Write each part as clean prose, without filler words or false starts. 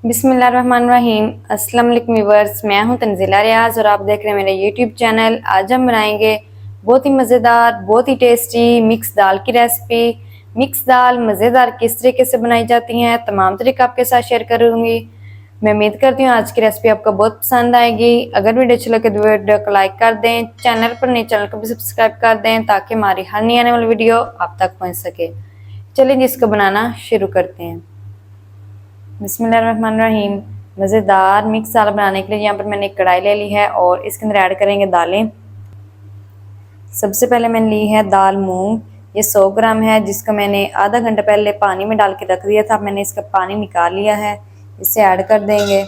बिस्मिल्लाहिर्रहमानिर्रहीम। अस्सलाम वालेकुम व्यूअर्स, मैं हूं तंजीला रियाज और आप देख रहे हैं मेरा यूट्यूब चैनल। आज हम बनाएंगे बहुत ही मज़ेदार, बहुत ही टेस्टी मिक्स दाल की रेसिपी। मिक्स दाल मज़ेदार किस तरीके से बनाई जाती हैं तमाम तरीका आपके साथ शेयर करूंगी। मैं उम्मीद करती हूँ आज की रेसिपी आपको बहुत पसंद आएगी। अगर वीडियो अच्छी लगे तो वीडियो को लाइक कर दें, चैनल पर नए चैनल को भी सब्सक्राइब कर दें ताकि हमारी हर नई आने वाली वीडियो आप तक पहुँच सके। चलिए जिसको बनाना शुरू करते हैं। बिस्मिल्लाहिर्रहमानिर्रहीम। मज़ेदार मिक्स दाल बनाने के लिए यहाँ पर मैंने एक कढ़ाई ले ली है और इसके अंदर ऐड करेंगे दालें। सबसे पहले मैंने ली है दाल मूंग, ये 100 ग्राम है, जिसको मैंने आधा घंटा पहले पानी में डाल के रख दिया था। मैंने इसका पानी निकाल लिया है, इसे ऐड कर देंगे।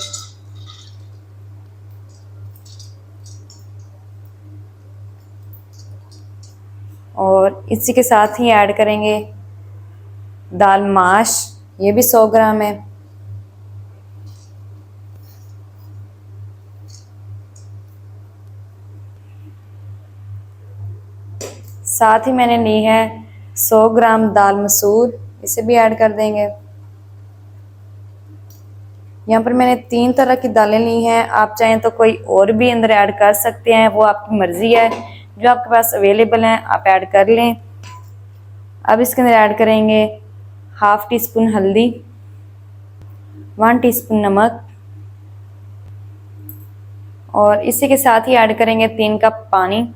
और इसी के साथ ही ऐड करेंगे दाल माश, ये भी 100 ग्राम है। साथ ही मैंने ली है 100 ग्राम दाल मसूर, इसे भी ऐड कर देंगे। यहाँ पर मैंने 3 तरह की दालें ली हैं, आप चाहें तो कोई और भी अंदर ऐड कर सकते हैं, वो आपकी मर्जी है। जो आपके पास अवेलेबल हैं आप ऐड कर लें। अब इसके अंदर ऐड करेंगे हाफ टी स्पून हल्दी, 1 टीस्पून नमक और इसी के साथ ही ऐड करेंगे 3 कप पानी।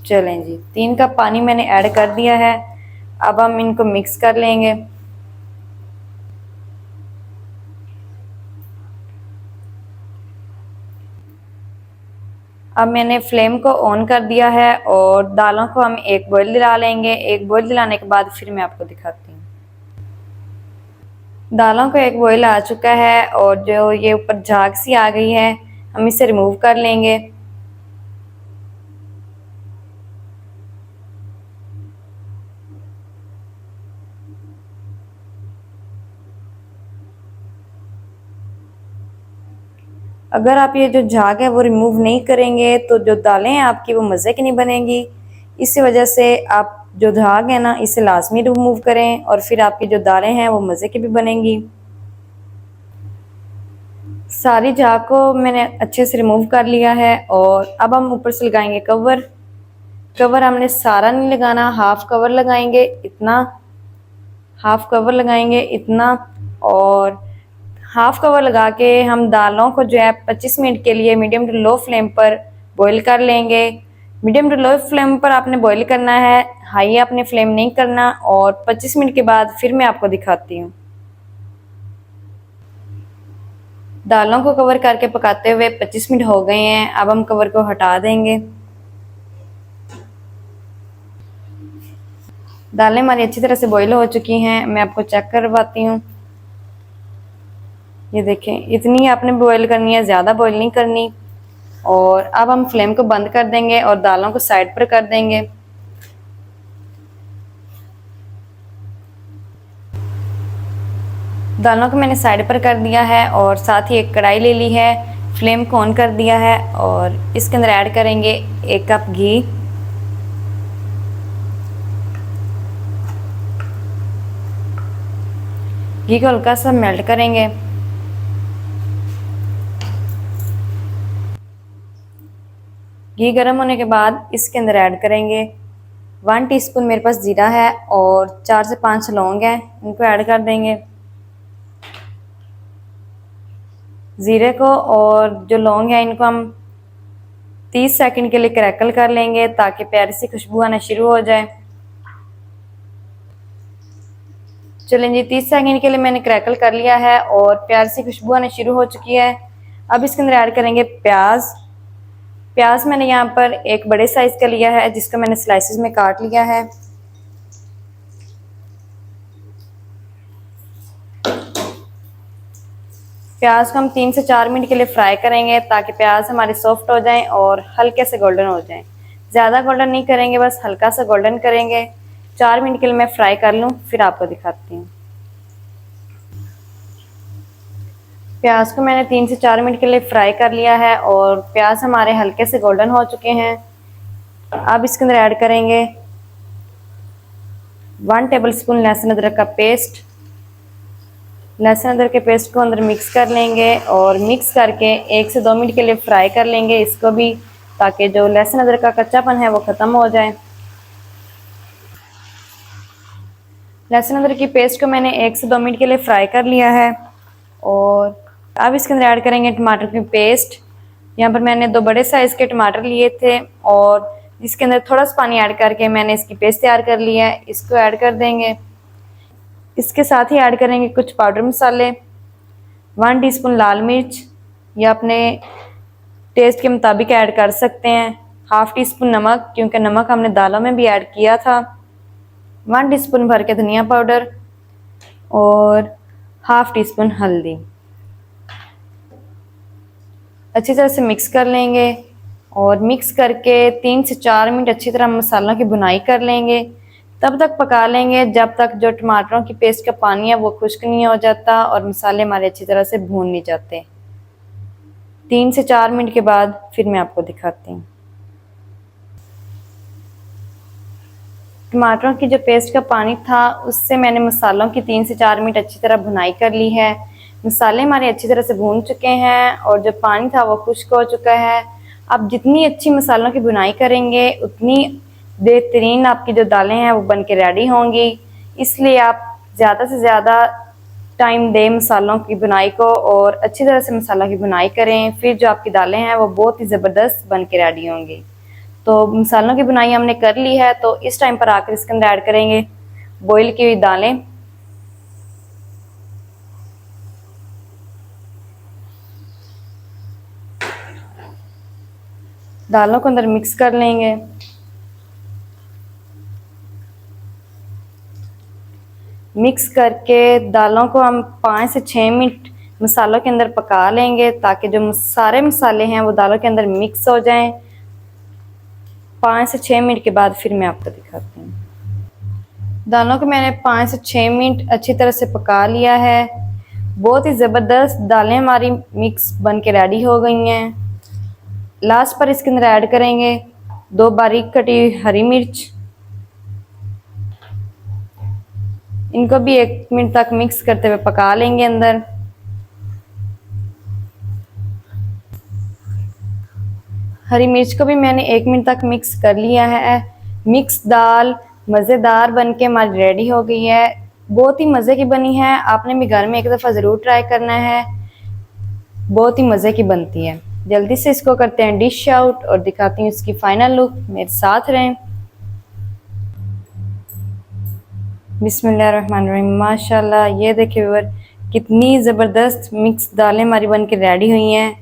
चलें जी, 3 कप पानी मैंने ऐड कर दिया है। अब हम इनको मिक्स कर लेंगे। अब मैंने फ्लेम को ऑन कर दिया है और दालों को हम एक बॉईल दिला लेंगे। एक बॉईल दिलाने के बाद फिर मैं आपको दिखाती हूँ। दालों को एक बॉईल आ चुका है और जो ये ऊपर झाग सी आ गई है, हम इसे रिमूव कर लेंगे। अगर आप ये जो झाग है वो रिमूव नहीं करेंगे तो जो दालें हैं आपकी वो मज़े की नहीं बनेंगी। इसी वजह से आप जो झाग है ना, इसे लाजमी रिमूव करें और फिर आपकी जो दालें हैं वो मज़े की भी बनेंगी। सारी झाग को मैंने अच्छे से रिमूव कर लिया है और अब हम ऊपर से लगाएंगे कवर। कवर हमने सारा नहीं लगाना, हाफ कवर लगाएंगे इतना, हाफ कवर लगाएंगे इतना। और हाफ कवर लगा के हम दालों को जो है 25 मिनट के लिए मीडियम टू लो फ्लेम पर बॉईल कर लेंगे। मीडियम टू लो फ्लेम पर आपने बॉईल करना है, हाई आपने फ्लेम नहीं करना। और 25 मिनट के बाद फिर मैं आपको दिखाती हूँ। दालों को कवर करके पकाते हुए 25 मिनट हो गए हैं। अब हम कवर को हटा देंगे। दालें हमारी अच्छी तरह से बॉईल हो चुकी हैं, मैं आपको चेक करवाती हूँ। ये देखें, इतनी आपने बॉईल करनी है, ज़्यादा बॉईल नहीं करनी। और अब हम फ्लेम को बंद कर देंगे और दालों को साइड पर कर देंगे। दालों को मैंने साइड पर कर दिया है और साथ ही एक कढ़ाई ले ली है, फ्लेम को ऑन कर दिया है और इसके अंदर ऐड करेंगे 1 कप घी। घी को हल्का सा मेल्ट करेंगे। घी गर्म होने के बाद इसके अंदर ऐड करेंगे 1 टीस्पून मेरे पास जीरा है और 4 से 5 लौंग हैं, इनको ऐड कर देंगे। ज़ीरे को और जो लौंग है इनको हम 30 सेकंड के लिए क्रैकल कर लेंगे ताकि प्यारी सी खुशबू आना शुरू हो जाए। चलें जी, 30 सेकंड के लिए मैंने क्रैकल कर लिया है और प्यारी सी खुशबू आना शुरू हो चुकी है। अब इसके अंदर ऐड करेंगे प्याज। प्याज मैंने यहाँ पर एक बड़े साइज का लिया है, जिसको मैंने स्लाइसेस में काट लिया है। प्याज को हम 3 से 4 मिनट के लिए फ्राई करेंगे ताकि प्याज हमारे सॉफ्ट हो जाएं और हल्के से गोल्डन हो जाएं। ज़्यादा गोल्डन नहीं करेंगे, बस हल्का सा गोल्डन करेंगे। 4 मिनट के लिए मैं फ्राई कर लूँ, फिर आपको दिखाती हूँ। प्याज को मैंने 3 से 4 मिनट के लिए फ्राई कर लिया है और प्याज हमारे हल्के से गोल्डन हो चुके हैं। अब इसके अंदर ऐड करेंगे 1 टेबलस्पून लहसुन अदरक का पेस्ट। लहसुन अदरक के पेस्ट को अंदर मिक्स कर लेंगे और मिक्स करके 1 से 2 मिनट के लिए फ्राई कर लेंगे इसको भी, ताकि जो लहसुन अदरक का कच्चापन है वो ख़त्म हो जाए। लहसुन अदरक की पेस्ट को मैंने 1 से 2 मिनट के लिए फ्राई कर लिया है। और अब इसके अंदर ऐड करेंगे टमाटर की पेस्ट। यहाँ पर मैंने 2 बड़े साइज़ के टमाटर लिए थे और इसके अंदर थोड़ा सा पानी ऐड करके मैंने इसकी पेस्ट तैयार कर लिया है, इसको ऐड कर देंगे। इसके साथ ही ऐड करेंगे कुछ पाउडर मसाले, 1 टीस्पून लाल मिर्च, या अपने टेस्ट के मुताबिक ऐड कर सकते हैं। 1/2 टीस्पून नमक, क्योंकि नमक हमने दालों में भी ऐड किया था। 1 टीस्पून भर के धनिया पाउडर और 1/2 टीस्पून हल्दी। अच्छी तरह से मिक्स कर लेंगे और मिक्स करके 3 से 4 मिनट अच्छी तरह मसालों की भुनाई कर लेंगे। तब तक पका लेंगे जब तक जो टमाटरों की पेस्ट का पानी है वो खुश्क नहीं हो जाता और मसाले हमारे अच्छी तरह से भून नहीं जाते। 3 से 4 मिनट के बाद फिर मैं आपको दिखाती हूँ। टमाटरों की जो पेस्ट का पानी था उससे मैंने मसालों की 3 से 4 मिनट अच्छी तरह भुनाई कर ली है। मसाले हमारे अच्छी तरह से भून चुके हैं और जो पानी था वो खुश्क हो चुका है। आप जितनी अच्छी मसालों की भुनाई करेंगे उतनी बेहतरीन आपकी जो दालें हैं वो बन के रेडी होंगी। इसलिए आप ज़्यादा से ज़्यादा टाइम दें मसालों की भुनाई को और अच्छी तरह से मसालों की भुनाई करें, फिर जो आपकी दालें हैं वो बहुत ही ज़बरदस्त बन के रेडी होंगी। तो मसालों की बुनाई हमने कर ली है, तो इस टाइम पर आकर इसके अंदर ऐड करेंगे बॉईल की हुई दालें। दालों को अंदर मिक्स कर लेंगे। मिक्स करके दालों को हम 5 से 6 मिनट मसालों के अंदर पका लेंगे, ताकि जो सारे मसाले हैं वो दालों के अंदर मिक्स हो जाएं। 5 से 6 मिनट के बाद फिर मैं आपको दिखाती हूँ। दालों को मैंने 5 से 6 मिनट अच्छी तरह से पका लिया है। बहुत ही ज़बरदस्त दालें हमारी मिक्स बन के रेडी हो गई हैं। लास्ट पर इसके अंदर ऐड करेंगे 2 बारीक कटी हरी मिर्च। इनको भी 1 मिनट तक मिक्स करते हुए पका लेंगे अंदर। हरी मिर्च को भी मैंने 1 मिनट तक मिक्स कर लिया है। मिक्स दाल मज़ेदार बन के हमारी रेडी हो गई है। बहुत ही मज़े की बनी है, आपने भी घर में एक दफ़ा ज़रूर ट्राई करना है, बहुत ही मज़े की बनती है। जल्दी से इसको करते हैं डिश आउट और दिखाती हूँ इसकी फाइनल लुक। मेरे साथ रहें। बिस्मिल्लाहिर्रहमानिर्रहीम। माशाल्लाह, ये देखिए व्यूअर कितनी ज़बरदस्त मिक्स दालें हमारी बन के रेडी हुई हैं।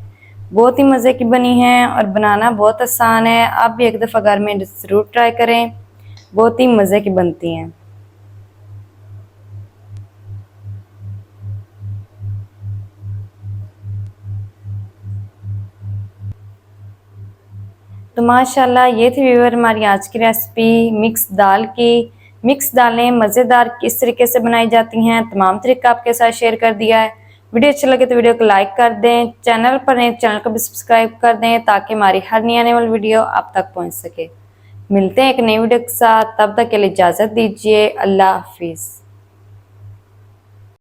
बहुत ही मज़े की बनी हैं और बनाना बहुत आसान है। आप भी एक दफ़ा घर में ज़रूर ट्राई करें, बहुत ही मज़े की बनती हैं। तो माशाल्लाह, ये थी व्यूअर हमारी आज की रेसिपी मिक्स दाल की। मिक्स दालें मज़ेदार किस तरीके से बनाई जाती हैं, तमाम तरीका आपके साथ शेयर कर दिया है। वीडियो अच्छा लगे तो वीडियो को लाइक कर दें, चैनल पर नए चैनल को भी सब्सक्राइब कर दें, ताकि हमारी हर नई आने वाली वीडियो आप तक पहुँच सके। मिलते हैं एक नई वीडियो के साथ, तब तक के लिए इजाज़त दीजिए। अल्लाह हाफिज़।